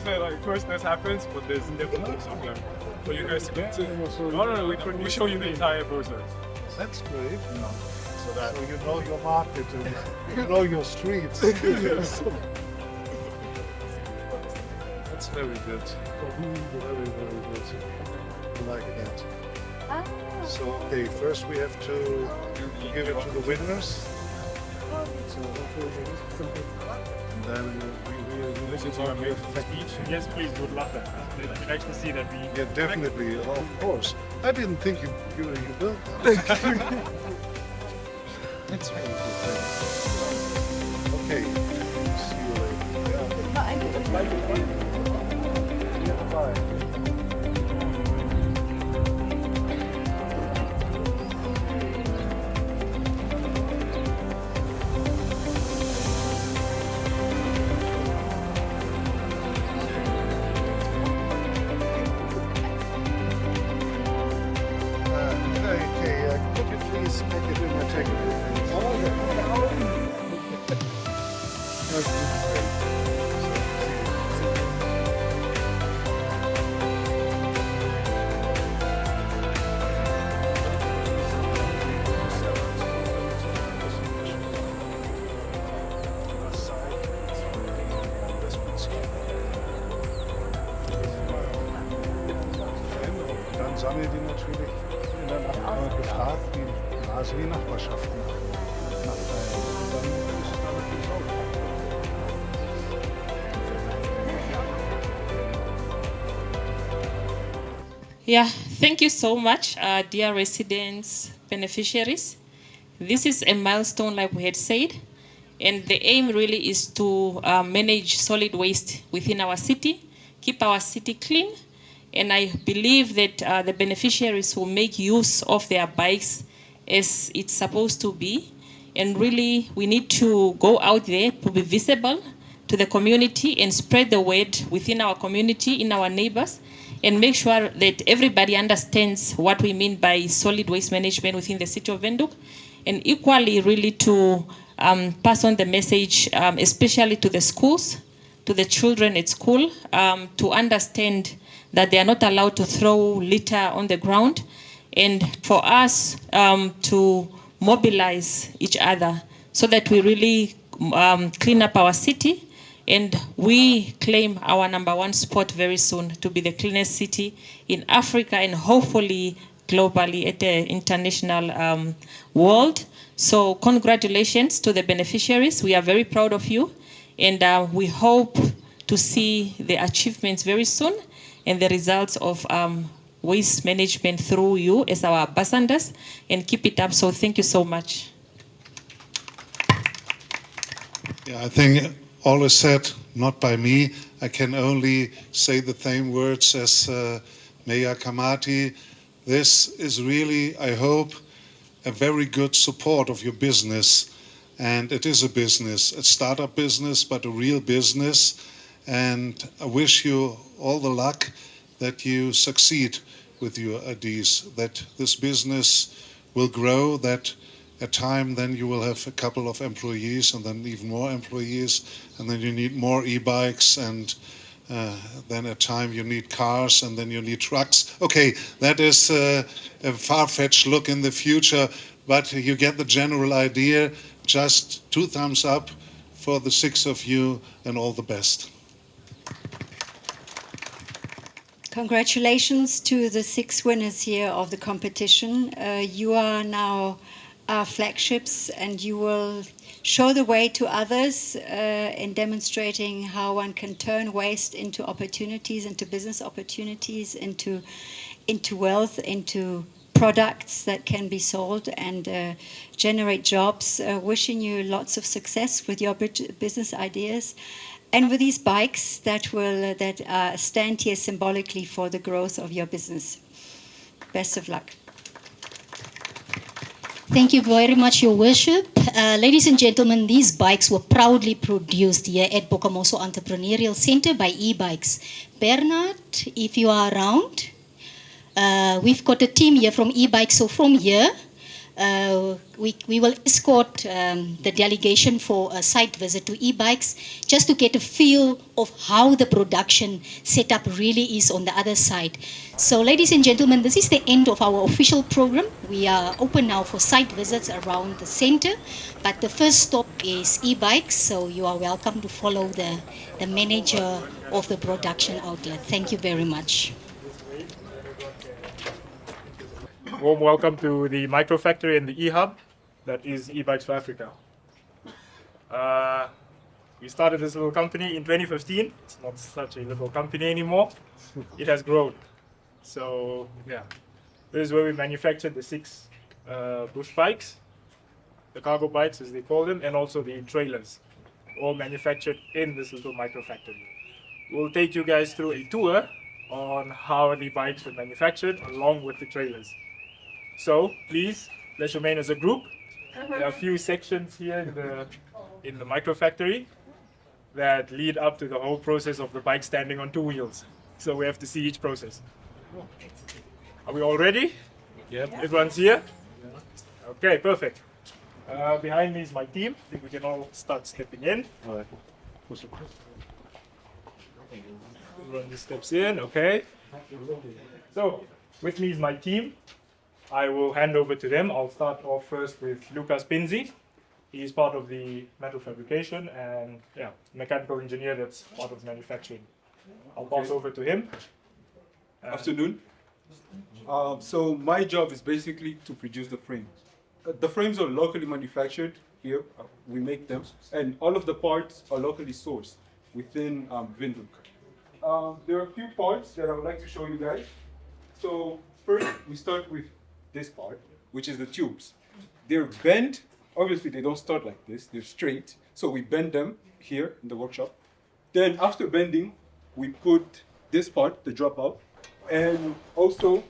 say, like, first this happens, but there's definitely something for you guys to get to. No, we show you the entire process. That's great. So that So you know your market and you know your streets. yes. That's very good. Very, very good. I like that. So, okay, first we have to give it to the winners. And then we Listen to our main speech. Yes, please, would love that. We'd actually see that we. yeah, definitely, of course. I didn't think you built that. That's very good. Okay, see you later. Yeah, bye. Okay, could you please make it in my technical things? That's great. Dann sammeln die natürlich in der Nacht gefragt, wie quasi die Nachbarschaften nachteilen. Und dann ist es da natürlich auch. Yeah, thank you so much, dear residents, beneficiaries. This is a milestone, like we had said, and the aim really is to manage solid waste within our city, keep our city clean, and I believe that the beneficiaries will make use of their bikes as it's supposed to be, and really we need to go out there to be visible to the community and spread the word within our community, in our neighbors, and make sure that everybody understands what we mean by solid waste management within the city of Windhoek, and equally really to pass on the message, especially to the schools, to the children at school, to understand that they are not allowed to throw litter on the ground, and for us to mobilize each other so that we really clean up our city. And we claim our #1 spot very soon to be the cleanest city in Africa and hopefully globally at the international world. So congratulations to the beneficiaries. We are very proud of you, and we hope to see the achievements very soon and the results of waste management through you as our ambassadors, and keep it up. So thank you so much. Yeah, I think all is said, not by me. I can only say the same words as Mayor Kamati. This is really, I hope, a very good support of your business. And it is a business, a startup business, but a real business. And I wish you all the luck that you succeed with your ideas, that this business will grow, that at time then you will have a couple of employees and then even more employees, and then you need more e-bikes, and then at time you need cars, and then you need trucks. Okay, that is a far-fetched look in the future, but you get the general idea. Just 2 thumbs up for the 6 of you, and all the best. Congratulations to the 6 winners here of the competition. You are now our flagships, and you will show the way to others in demonstrating how one can turn waste into opportunities, into business opportunities, into wealth, into products that can be sold and generate jobs. Wishing you lots of success with your business ideas and with these bikes that stand here symbolically for the growth of your business. Best of luck. Thank you very much, Your Worship. Ladies and gentlemen, these bikes were proudly produced here at Bokamoso Entrepreneurial Center by e-bikes. Bernard, if you are around, we've got a team here from e-bikes. So from here, we will escort the delegation for a site visit to e-bikes just to get a feel of how the production setup really is on the other side. So ladies and gentlemen, this is the end of our official program. We are open now for site visits around the center, but the first stop is e-bikes, so you are welcome to follow the manager of the production outlet. Thank you very much. Warm welcome to the micro factory and the e-hub that is e-bikes for Africa. We started this little company in 2015. It's not such a little company anymore. It has grown. So yeah, this is where we manufactured the 6 bush bikes, the cargo bikes as they call them, and also the trailers, all manufactured in this little micro factory. We'll take you guys through a tour on how the bikes were manufactured along with the trailers. So please, let's remain as a group. There are a few sections here in the micro factory that lead up to the whole process of the bike standing on 2 wheels. So we have to see each process. Are we all ready? Yep. Everyone's here? Okay, perfect. Behind me is my team. I think we can all start stepping in. Everyone just steps in, okay. So, with me is my team. I will hand over to them. I'll start off first with Lucas Pinzi. He's part of the metal fabrication and mechanical engineer that's part of manufacturing. I'll pass over to him. Afternoon. So my job is basically to produce the frames. The frames are locally manufactured here. We make them, and all of the parts are locally sourced within Windhoek. There are a few parts that I would like to show you guys. So first, we start with this part, which is the tubes. They're bent. Obviously, they don't start like this. They're straight. So we bend them here in the workshop. Then after bending, we put this part, the dropout, and also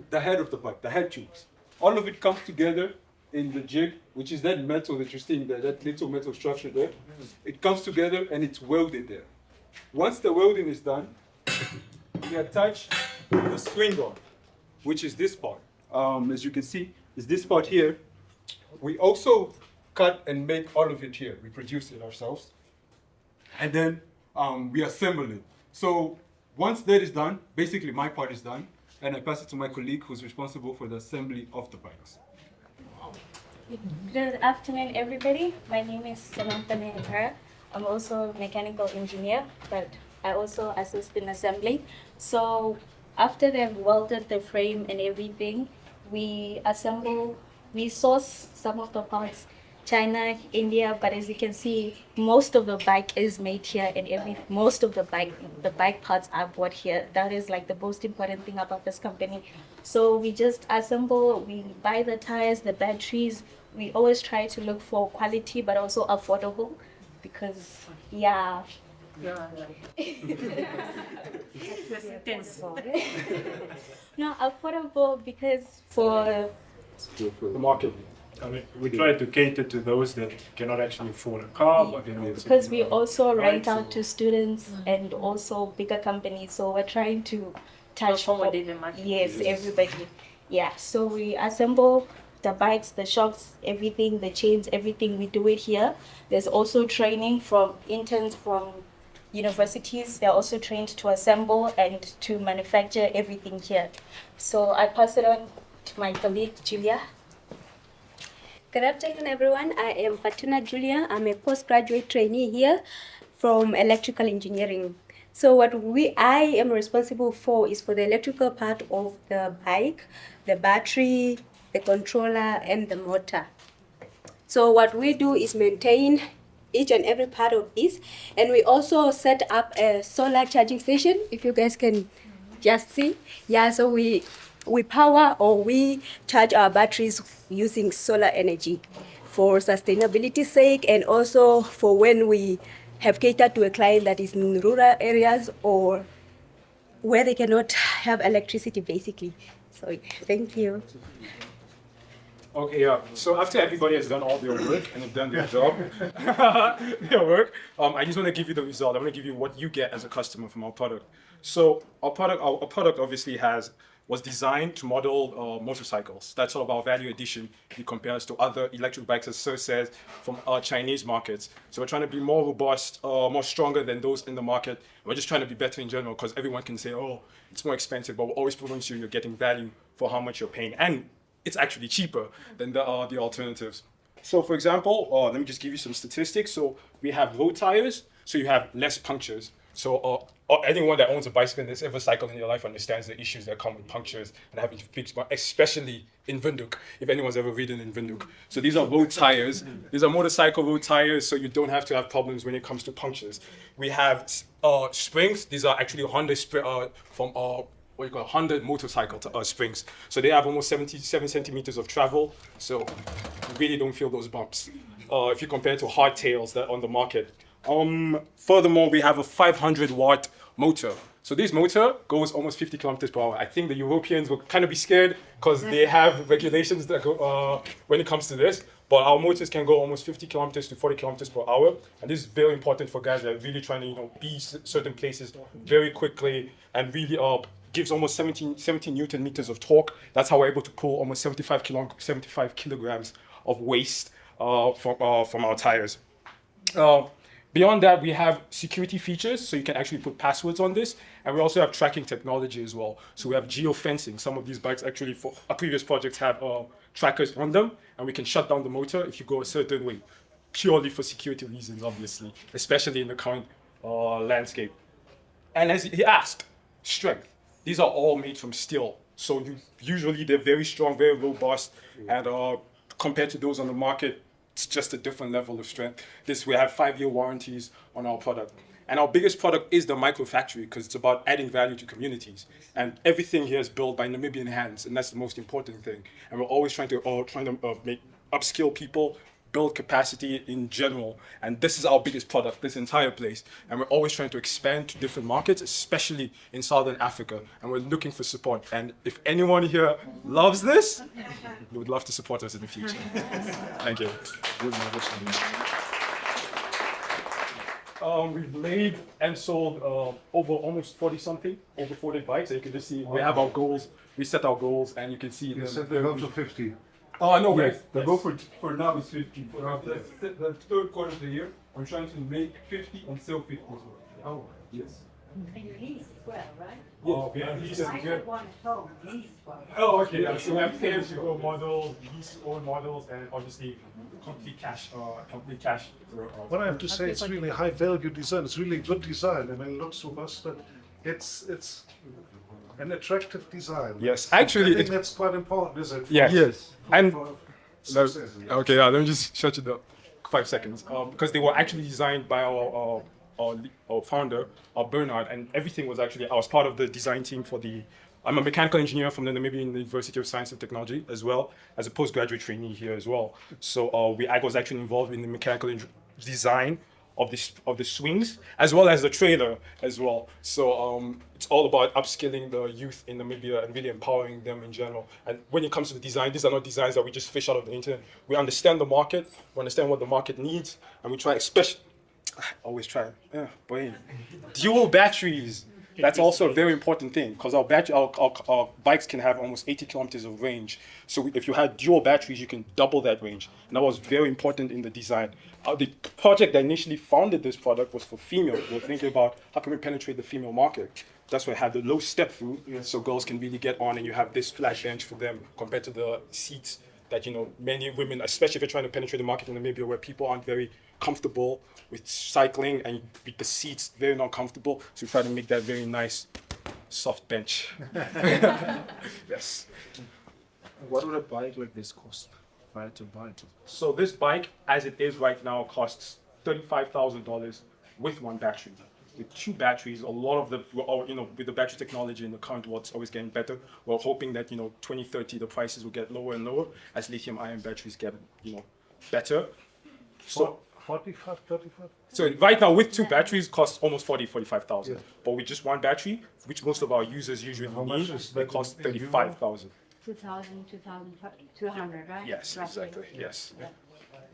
the head of the bike, the head tubes. All of it comes together in the jig, which is that metal that you're seeing there, that little metal structure there. It comes together and it's welded there. Once the welding is done, we attach the swing arm, which is this part. As you can see, is this part here. We also cut and make all of it here. We produce it ourselves. And then we assemble it. So once that is done, basically my part is done, and I pass it to my colleague who's responsible for the assembly of the bikes. Good afternoon, everybody. My name is Samantha Mehitara. I'm also a mechanical engineer, but I also assist in assembly. So after they've welded the frame and everything, we source some of the parts, China, India, but as you can see, most of the bike is made here, and most of the bike parts are bought here. That is like the most important thing about this company. So we just assemble, we buy the tires, the batteries. We always try to look for quality, but also affordable, because no, affordable because for The market. I mean, we try to cater to those that cannot actually afford a car, but then also because we also rent out to students and also bigger companies, so we're trying to touch yes, everybody. Yeah, so we assemble the bikes, the shocks, everything, the chains, everything. We do it here. There's also training from interns from universities. They're also trained to assemble and to manufacture everything here. So I pass it on to my colleague Julia. Good afternoon, everyone. I am Fatuna Julia. I'm a postgraduate trainee here from electrical engineering. So what I am responsible for is for the electrical part of the bike, the battery, the controller, and the motor. So what we do is maintain each and every part of this, and we also set up a solar charging station, if you guys can just see. Yeah, so we power or we charge our batteries using solar energy for sustainability's sake, and also for when we have catered to a client that is in rural areas or where they cannot have electricity, basically. So thank you. Okay, yeah. So after everybody has done all their work and have done their job, their work, I just want to give you the result. I'm going to give you what you get as a customer from our product. So our product obviously was designed to model motorcycles. That's sort of our value addition if you compare us to other electric bikes, as Sir says, from our Chinese markets. So we're trying to be more robust, more stronger than those in the market. We're just trying to be better in general because everyone can say, oh, it's more expensive, but we're always proving to you you're getting value for how much you're paying. And it's actually cheaper than the alternatives. So for example, let me just give you some statistics. So we have road tires, so you have less punctures. So anyone that owns a bicycle that's ever cycled in your life understands the issues that come with punctures and having to fix, especially in Windhoek, if anyone's ever ridden in Windhoek. So these are road tires. These are motorcycle road tires, so you don't have to have problems when it comes to punctures. We have springs. These are actually Honda from what you call Honda motorcycle springs. So they have almost 77 centimeters of travel, so you really don't feel those bumps if you compare to hardtails that are on the market. Furthermore, we have a 500 watt motor. So this motor goes almost 50 kilometers per hour. I think the Europeans will kind of be scared because they have regulations that go when it comes to this. But our motors can go almost 50 kilometers to 40 kilometers per hour. And this is very important for guys that are really trying to be certain places very quickly and really gives almost 17 Newton meters of torque. That's how we're able to pull almost 75 kilograms of waste from our tires. Beyond that, we have security features, so you can actually put passwords on this. And we also have tracking technology as well. So we have geofencing. Some of these bikes actually, for our previous projects, have trackers on them. And we can shut down the motor if you go a certain way, purely for security reasons, obviously, especially in the current landscape. And as he asked, strength. These are all made from steel. So usually they're very strong, very robust, and compared to those on the market, it's just a different level of strength. We have 5-year warranties on our product. And our biggest product is the micro factory because it's about adding value to communities. And everything here is built by Namibian hands, and that's the most important thing. And we're always trying to upskill people, build capacity in general. And this is our biggest product, this entire place. And we're always trying to expand to different markets, especially in Southern Africa. And we're looking for support. And if anyone here loves this, we would love to support us in the future. Thank you. We've made and sold over almost 40 bikes. And you can just see we have our goals. We set our goals, and you can see. You said they go to 50. Oh, no, Yes, wait. the goal for now is 50. For the third quarter of the year, I'm trying to make 50 and sell 50 as well. Oh, Yes. And you lease as well, right? oh, yeah, these are good. one at home, lease one. Oh, okay. Yeah. So we have pay-as-you-go models, lease-own models, and obviously complete cash. What I have to say, it's really high value design. It's really good design. I mean, it looks robust, but it's an attractive design. Yes, actually, I think that's quite important, is it? Yes. Yes. And For no, success. okay, yeah, let me just shut you down 5 seconds. Because they were actually designed by our founder, Bernard, and everything was actually, I was part of the design team I'm a mechanical engineer from the Namibian University of Science and Technology, as well as a postgraduate trainee here as well. So I was actually involved in the mechanical design of the swings, as well as the trailer as well. So it's all about upskilling the youth in Namibia and really empowering them in general. And when it comes to the design, these are not designs that we just fish out of the internet. We understand the market, we understand what the market needs, and we try, always try, dual batteries. That's also a very important thing because our bikes can have almost 80 kilometers of range. So if you had dual batteries, you can double that range. And that was very important in the design. The project that initially founded this product was for female. We were thinking about how can we penetrate the female market. That's why I had the low step through, so girls can really get on, and you have this flat bench for them compared to the seats that many women, especially if you're trying to penetrate the market in Namibia where people aren't very comfortable with cycling and with the seats very not comfortable, so we try to make that very nice soft bench. Yes. What would a bike like this cost if I had to buy it? So this bike, as it is right now, costs $35,000 with one battery. With 2 batteries, a lot of with the battery technology in the current world, it's always getting better. We're hoping that 2030 the prices will get lower and lower as lithium-ion batteries get better. So 45, 35? So right now with 2 batteries costs almost 45,000. But with just one battery, which most of our users usually How much need, is they that cost in euro? 35,000. 2,000, 2,200, right? Yes, Roughly. exactly. Yes.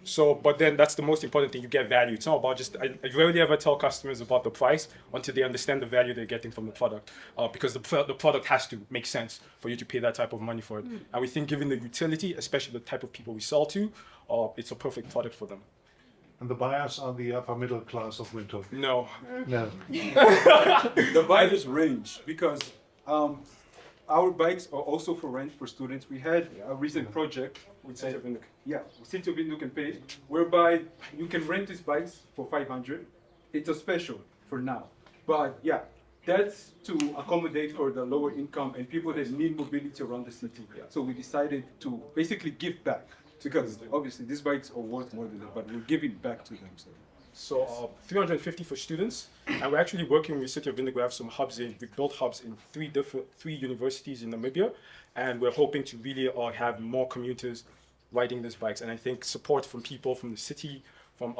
So, but then that's the most important thing. You get value. It's not about just. I rarely ever tell customers about the price until they understand the value they're getting from the product, because the product has to make sense for you to pay that type of money for it. And we think, given the utility, especially the type of people we sell to, it's a perfect product for them. And the buyers are the upper middle class of Winter. No. No. The buyers range because our bikes are also for rent for students. We had a recent project with City of Windhoek. Yeah, City of Windhoek and Pay, whereby you can rent these bikes for 500. It's a special for now, but yeah, that's to accommodate for the lower income and people that need mobility around the city. So we decided to basically give back because obviously these bikes are worth more than that, but we're giving back to them. So 350 for students, and we're actually working with City of Windhoek. We have some hubs we built hubs in three universities in Namibia, and we're hoping to really have more commuters riding these bikes. And I think support from people from the city, from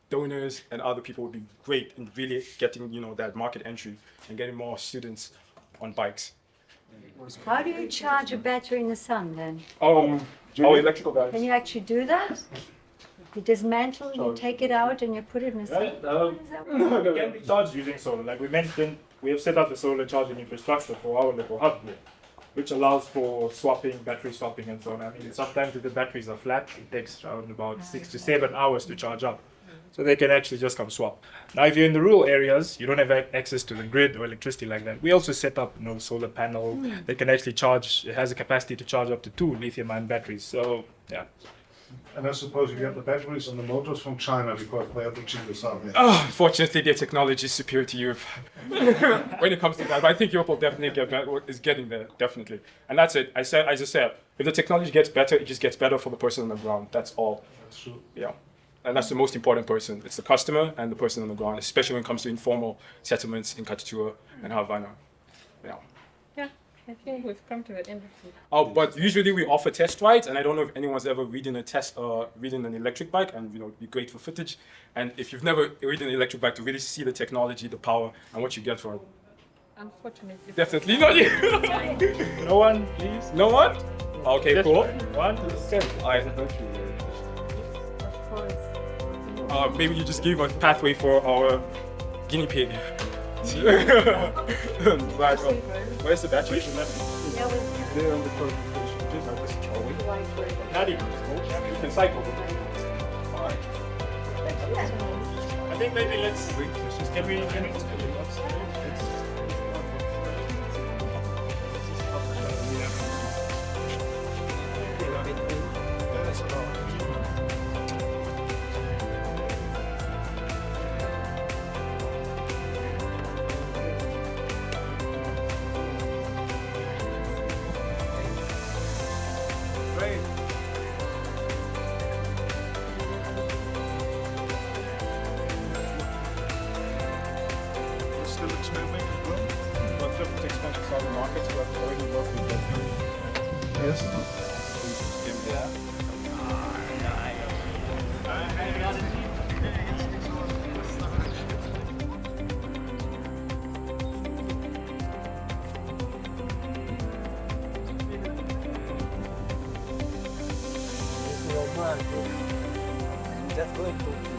donors and other people would be great in really getting that market entry and getting more students on bikes. How do you charge a battery in the sun then? Our electrical Can batteries. you actually do that? You dismantle, you take it out, and you put it in the sun. It can be charged using solar. Like we mentioned, we have set up the solar charging infrastructure for our little hub here, which allows for swapping, battery swapping and so on. I mean, sometimes if the batteries are flat, it takes around about 6 to 7 hours to charge up. So they can actually just come swap. Now, if you're in the rural areas, you don't have access to the grid or electricity like that. We also set up, solar panel that can actually charge. It has a capacity to charge up to 2 lithium-ion batteries. So, yeah. And I suppose you get the batteries and the motors from China because they are the cheapest out there. Unfortunately, their technology is superior to Europe when it comes to that. But I think Europe will definitely is getting there, definitely. And that's it. As I said, if the technology gets better, it just gets better for the person on the ground. That's all. That's true. Yeah. And that's the most important person. It's the customer and the person on the ground, especially when it comes to informal settlements in Katutua and Havana. Yeah. Yeah, I think we've come to the end of it. Oh, but usually we offer test rides, and I don't know if anyone's ever ridden an electric bike, and it'd be great for footage. And if you've never ridden an electric bike, to really see the technology, the power, and what you get for it. Unfortunately. Definitely not you. No one, please. No one? Okay, Just cool. 1 to 7. Maybe you just give a pathway for our guinea pig. But, where's the battery? They're on the first station. Not even. You can cycle. I think maybe let's. Can we? Still expanding as well? But different expansions on the markets, we have already worked with them. Yes. Just going to